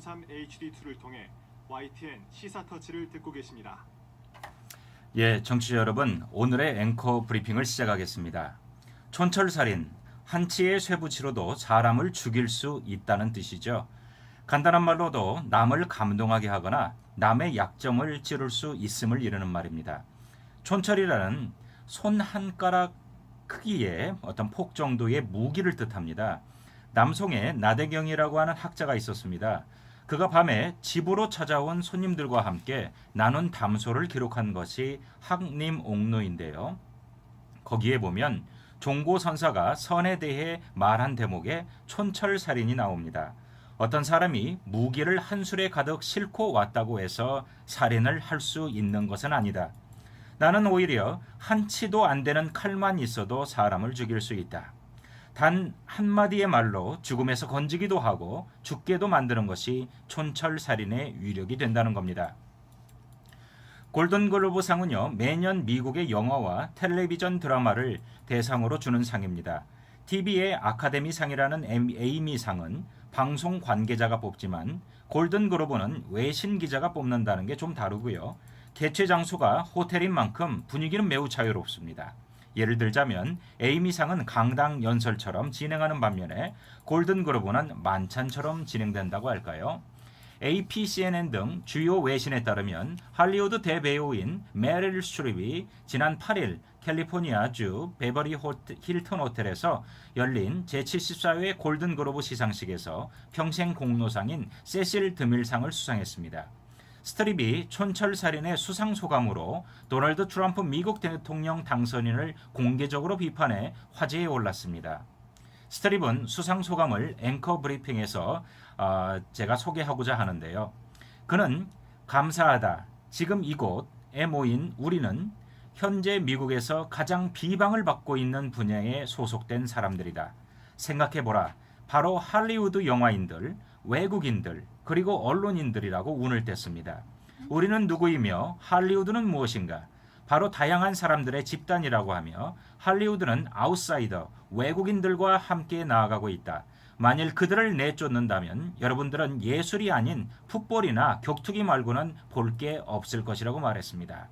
HD2를 통해 YTN 시사터치를 듣고 계십니다. 예, 청취자 여러분, 오늘의 앵커 브리핑을 시작하겠습니다. 촌철살인, 한치의 쇠붙이로도 사람을 죽일 수 있다는 뜻이죠. 간단한 말로도 남을 감동하게 하거나 남의 약점을 찌를 수 있음을 이르는 말입니다. 촌철이라는 손 한 가락 크기의 어떤 폭 정도의 무기를 뜻합니다. 남송에 나대경이라고 하는 학자가 있었습니다. 그가 밤에 집으로 찾아온 손님들과 함께 나눈 담소를 기록한 것이 학림옥로인데요. 거기에 보면 종고선사가 선에 대해 말한 대목에 촌철살인이 나옵니다. 어떤 사람이 무기를 한 술에 가득 싣고 왔다고 해서 살인을 할 수 있는 것은 아니다. 나는 오히려 한 치도 안 되는 칼만 있어도 사람을 죽일 수 있다. 단 한마디의 말로 죽음에서 건지기도 하고 죽게도 만드는 것이 촌철살인의 위력이 된다는 겁니다. 골든글로브상은요, 매년 미국의 영화와 텔레비전 드라마를 대상으로 주는 상입니다. TV의 아카데미상이라는 에이미상은 방송 관계자가 뽑지만 골든글로브는 외신 기자가 뽑는다는 게 좀 다르고요. 개최 장소가 호텔인 만큼 분위기는 매우 자유롭습니다. 예를 들자면 에이미상은 강당 연설처럼 진행하는 반면에 골든글로브는 만찬처럼 진행된다고 할까요? AP, CNN 등 주요 외신에 따르면 할리우드 대배우인 메릴 스트립이 지난 8일 캘리포니아주 베버리 힐튼 호텔에서 열린 제74회 골든글로브 시상식에서 평생 공로상인 세실 드밀상을 수상했습니다. 스트립이 촌철살인의 수상소감으로 도널드 트럼프 미국 대통령 당선인을 공개적으로 비판해 화제에 올랐습니다. 스트립은 수상소감을 앵커 브리핑에서 제가 소개하고자 하는데요. 그는 감사하다. 지금 이곳에 모인 우리는 현재 미국에서 가장 비방을 받고 있는 분야에 소속된 사람들이다. 생각해보라. 바로 할리우드 영화인들, 외국인들, 그리고 언론인들이라고 운을 뗐습니다. 우리는 누구이며 할리우드는 무엇인가? 바로 다양한 사람들의 집단이라고 하며 할리우드는 아웃사이더, 외국인들과 함께 나아가고 있다. 만일 그들을 내쫓는다면 여러분들은 예술이 아닌 풋볼이나 격투기 말고는 볼 게 없을 것이라고 말했습니다.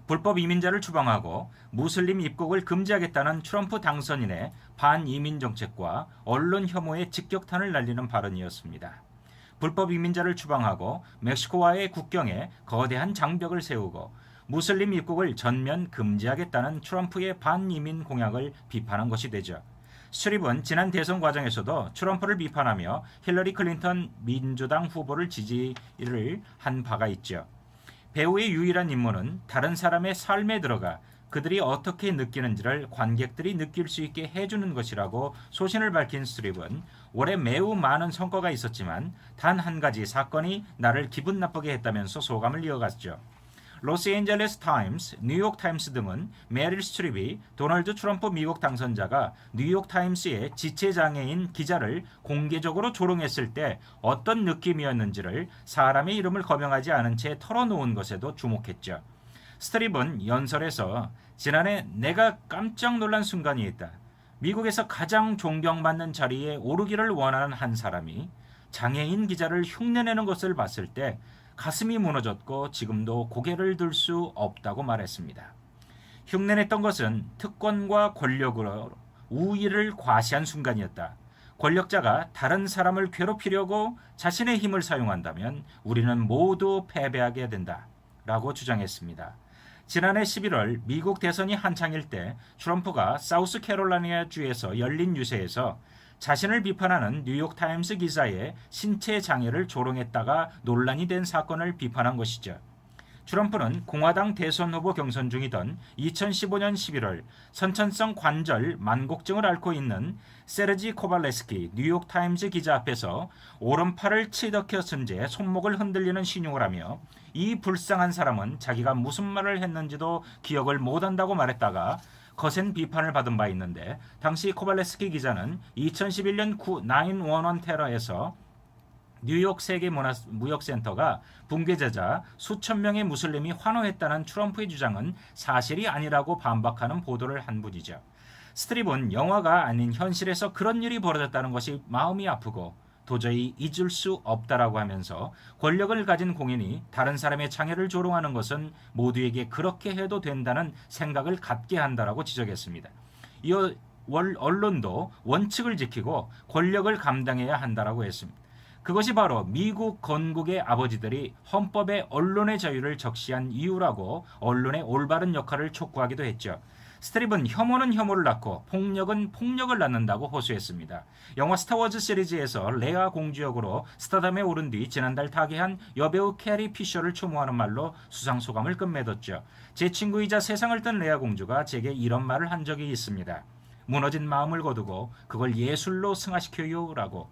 불법 이민자를 추방하고 무슬림 입국을 금지하겠다는 트럼프 당선인의 반이민 정책과 언론 혐오에 직격탄을 날리는 발언이었습니다. 불법 이민자를 추방하고 멕시코와의 국경에 거대한 장벽을 세우고 무슬림 입국을 전면 금지하겠다는 트럼프의 반이민 공약을 비판한 것이 되죠. 스트립은 지난 대선 과정에서도 트럼프를 비판하며 힐러리 클린턴 민주당 후보를 지지를 한 바가 있죠. 배우의 유일한 임무는 다른 사람의 삶에 들어가 그들이 어떻게 느끼는지를 관객들이 느낄 수 있게 해주는 것이라고 소신을 밝힌 스트립은 올해 매우 많은 성과가 있었지만 단 한 가지 사건이 나를 기분 나쁘게 했다면서 소감을 이어갔죠. 로스앤젤레스 타임스, 뉴욕 타임스 등은 메릴 스트립이 도널드 트럼프 미국 당선자가 뉴욕 타임스의 지체장애인 기자를 공개적으로 조롱했을 때 어떤 느낌이었는지를 사람의 이름을 거명하지 않은 채 털어놓은 것에도 주목했죠. 스트립은 연설에서 지난해 내가 깜짝 놀란 순간이 있다. 미국에서 가장 존경받는 자리에 오르기를 원하는 한 사람이 장애인 기자를 흉내내는 것을 봤을 때 가슴이 무너졌고 지금도 고개를 들 수 없다고 말했습니다. 흉내냈던 것은 특권과 권력으로 우위를 과시한 순간이었다. 권력자가 다른 사람을 괴롭히려고 자신의 힘을 사용한다면 우리는 모두 패배하게 된다. 라고 주장했습니다. 지난해 11월 미국 대선이 한창일 때 트럼프가 사우스캐롤라이나 주에서 열린 유세에서 자신을 비판하는 뉴욕타임스 기자의 신체 장애를 조롱했다가 논란이 된 사건을 비판한 것이죠. 트럼프는 공화당 대선 후보 경선 중이던 2015년 11월 선천성 관절 만곡증을 앓고 있는 세르지 코발레스키 뉴욕타임즈 기자 앞에서 오른팔을 치덕혀 쓴 채 손목을 흔들리는 신용을 하며 이 불쌍한 사람은 자기가 무슨 말을 했는지도 기억을 못한다고 말했다가 거센 비판을 받은 바 있는데 당시 코발레스키 기자는 2011년 9/11 테러에서 뉴욕 세계무역센터가 붕괴되자 수천 명의 무슬림이 환호했다는 트럼프의 주장은 사실이 아니라고 반박하는 보도를 한 분이죠. 스트립은 영화가 아닌 현실에서 그런 일이 벌어졌다는 것이 마음이 아프고 도저히 잊을 수 없다라고 하면서 권력을 가진 공인이 다른 사람의 장애를 조롱하는 것은 모두에게 그렇게 해도 된다는 생각을 갖게 한다라고 지적했습니다. 이어 언론도 원칙을 지키고 권력을 감당해야 한다라고 했습니다. 그것이 바로 미국 건국의 아버지들이 헌법에 언론의 자유를 적시한 이유라고 언론의 올바른 역할을 촉구하기도 했죠. 스트립은 혐오는 혐오를 낳고 폭력은 폭력을 낳는다고 호소했습니다. 영화 스타워즈 시리즈에서 레아 공주 역으로 스타덤에 오른 뒤 지난달 타계한 여배우 캐리 피셔를 추모하는 말로 수상소감을 끝맺었죠. 제 친구이자 세상을 뜬 레아 공주가 제게 이런 말을 한 적이 있습니다. 무너진 마음을 거두고 그걸 예술로 승화시켜요라고.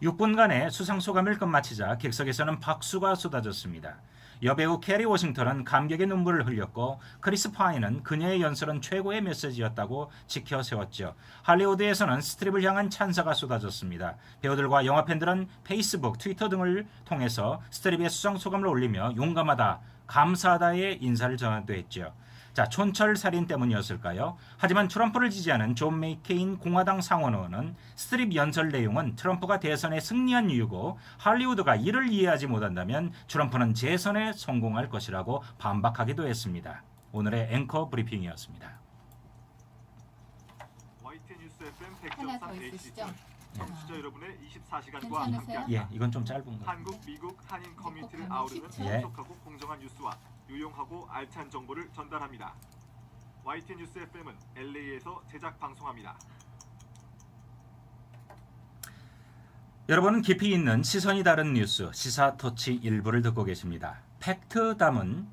6분간의 수상소감을 끝마치자 객석에서는 박수가 쏟아졌습니다. 여배우 캐리 워싱턴은 감격의 눈물을 흘렸고 크리스 파인은 그녀의 연설은 최고의 메시지였다고 지켜세웠죠. 할리우드에서는 스트립을 향한 찬사가 쏟아졌습니다. 배우들과 영화팬들은 페이스북, 트위터 등을 통해서 스트립의 수상소감을 올리며 용감하다, 감사하다의 인사를 전하기도 했죠. 자, 촌철살인 때문이었을까요? 하지만 트럼프를 지지하는 존 메케인 공화당 상원 의원은 스트립 연설 내용은 트럼프가 대선에 승리한 이유고 할리우드가 이를 이해하지 못한다면 트럼프는 재선에 성공할 것이라고 반박하기도 했습니다. 오늘의 앵커 브리핑이었습니다. YTN 뉴스 FM 하나 더 100.3 있으시죠? Hz 청취자 여러분의 24시간과 괜찮으세요? 함께합니다. 예, 이건 좀 짧은 거. 한국, 미국, 한인 커뮤니티를 가면 아우르는 쉽죠? 신속하고 공정한 뉴스와 유용하고 알찬 정보를 전달합니다. YTN 뉴스 FM은 LA에서 제작 방송합니다. 여러분은 깊이 있는 시선이 다른 뉴스 시사터치 일부를 듣고 계십니다. 팩트 담은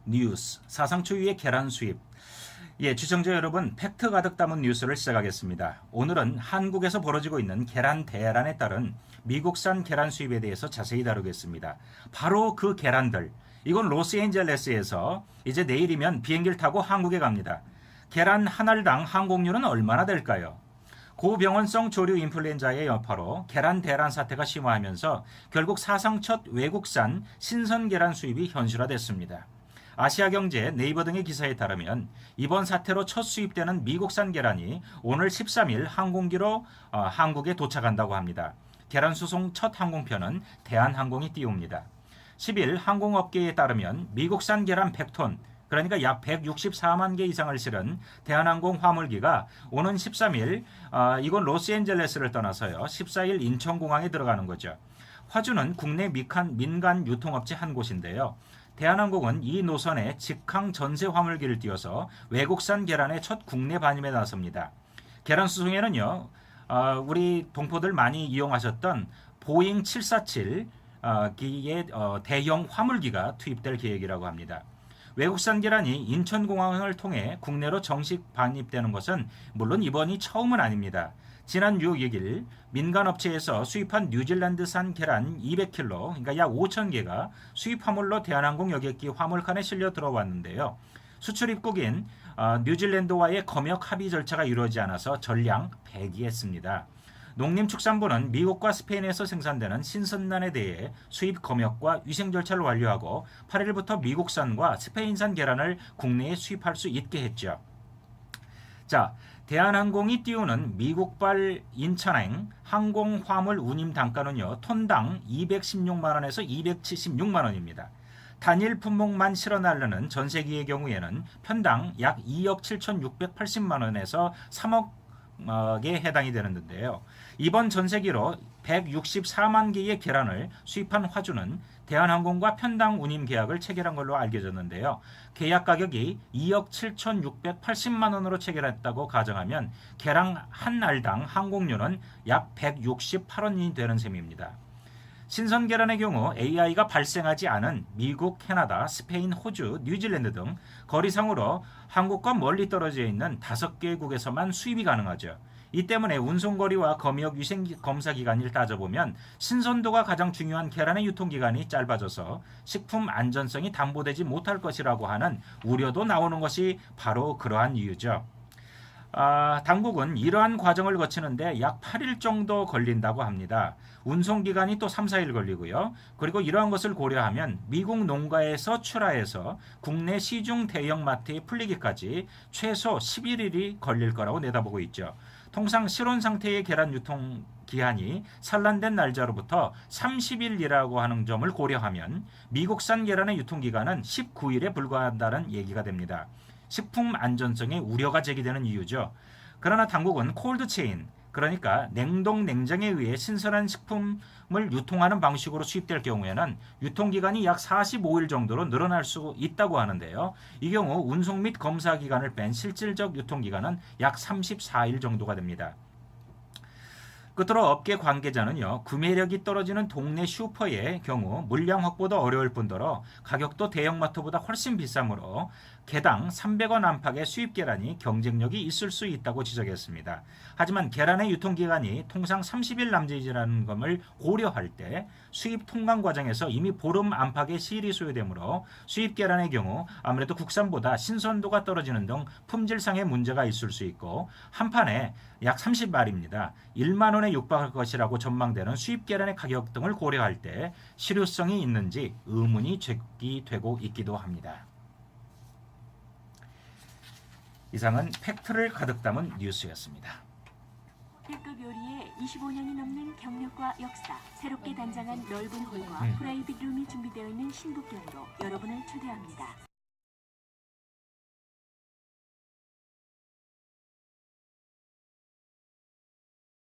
뉴스 사상 초유의 계란 수입. 예, 시청자 여러분, 팩트 가득 담은 뉴스를 시작하겠습니다. 오늘은 한국에서 벌어지고 있는 계란 대란에 따른 미국산 계란 수입에 대해서 자세히 다루겠습니다. 바로 그 계란들, 이건 로스앤젤레스에서 이제 내일이면 비행기를 타고 한국에 갑니다. 계란 한 알당 항공료는 얼마나 될까요? 고병원성 조류 인플루엔자의 여파로 계란 대란 사태가 심화하면서 결국 사상 첫 외국산 신선 계란 수입이 현실화됐습니다. 아시아경제, 네이버 등의 기사에 따르면 이번 사태로 첫 수입되는 미국산 계란이 오늘 13일 항공기로 한국에 도착한다고 합니다. 계란 수송 첫 항공편은 대한항공이 띄웁니다. 10일 항공업계에 따르면 미국산 계란 100톤, 그러니까 약 164만 개 이상을 실은 대한항공 화물기가 오는 13일 이건 로스앤젤레스를 떠나서요 14일 인천공항에 들어가는 거죠. 화주는 국내 민간 유통업체 한 곳인데요. 대한항공은 이 노선에 직항 전세 화물기를 띄워서 외국산 계란의 첫 국내 반입에 나섭니다. 계란 수송에는요, 우리 동포들 많이 이용하셨던 보잉 747 기의 대형 화물기가 투입될 계획이라고 합니다. 외국산 계란이 인천공항을 통해 국내로 정식 반입되는 것은 물론 이번이 처음은 아닙니다. 지난 6일 민간업체에서 수입한 뉴질랜드산 계란 200kg, 그러니까 약 5,000개가 수입 화물로 대한항공 여객기 화물칸에 실려 들어왔는데요. 수출 입국인 뉴질랜드와의 검역 합의 절차가 이루어지지 않아서 전량 폐기했습니다. 농림축산부는 미국과 스페인에서 생산되는 신선란에 대해 수입 검역과 위생 절차를 완료하고 8일부터 미국산과 스페인산 계란을 국내에 수입할 수 있게 했죠. 자, 대한항공이 띄우는 미국발 인천행 항공 화물 운임 단가는요, 톤당 216만 원에서 276만 원입니다. 단일 품목만 실어 나르는 전세기의 경우에는 편당 약 2억 7,680만 원에서 3억에 해당이 되는데요. 이번 전세기로 164만 개의 계란을 수입한 화주는 대한항공과 편당 운임 계약을 체결한 걸로 알려졌는데요. 계약 가격이 2억 7,680만 원으로 체결했다고 가정하면 계란 한 알당 항공료는 약 168원이 되는 셈입니다. 신선 계란의 경우 AI가 발생하지 않은 미국, 캐나다, 스페인, 호주, 뉴질랜드 등 거리상으로 한국과 멀리 떨어져 있는 5개국에서만 수입이 가능하죠. 이 때문에 운송거리와 검역 위생 검사 기간을 따져보면 신선도가 가장 중요한 계란의 유통기간이 짧아져서 식품 안전성이 담보되지 못할 것이라고 하는 우려도 나오는 것이 바로 그러한 이유죠. 당국은 이러한 과정을 거치는데 약 8일 정도 걸린다고 합니다. 운송기간이 또 3, 4일 걸리고요. 그리고 이러한 것을 고려하면 미국 농가에서 출하해서 국내 시중 대형마트에 풀리기까지 최소 11일이 걸릴 거라고 내다보고 있죠. 통상 실온 상태의 계란 유통 기한이 산란된 날짜로부터 30일이라고 하는 점을 고려하면 미국산 계란의 유통기간은 19일에 불과한다는 얘기가 됩니다. 식품 안전성에 우려가 제기되는 이유죠. 그러나 당국은 콜드체인, 그러니까 냉동 냉장에 의해 신선한 식품을 유통하는 방식으로 수입될 경우에는 유통기간이 약 45일 정도로 늘어날 수 있다고 하는데요. 이 경우 운송 및 검사 기간을 뺀 실질적 유통기간은 약 34일 정도가 됩니다. 끝으로 업계 관계자는요, 구매력이 떨어지는 동네 슈퍼의 경우 물량 확보도 어려울 뿐더러 가격도 대형마트보다 훨씬 비싸므로 개당 300원 안팎의 수입 계란이 경쟁력이 있을 수 있다고 지적했습니다. 하지만 계란의 유통기간이 통상 30일 남짓이라는 점을 고려할 때 수입 통관 과정에서 이미 보름 안팎의 시일이 소요되므로 수입 계란의 경우 아무래도 국산보다 신선도가 떨어지는 등 품질상의 문제가 있을 수 있고, 한 판에 약 30알입니다. 1만 원에 육박할 것이라고 전망되는 수입 계란의 가격 등을 고려할 때 실효성이 있는지 의문이 제기되고 있기도 합니다. 이상은 팩트를 가득 담은 뉴스였습니다. 특급 요리에 25년이 넘는 경력과 역사, 새롭게 단장한 넓은 홀과 프라이빗 룸이 준비되어 있는 신북경으로 여러분을 초대합니다.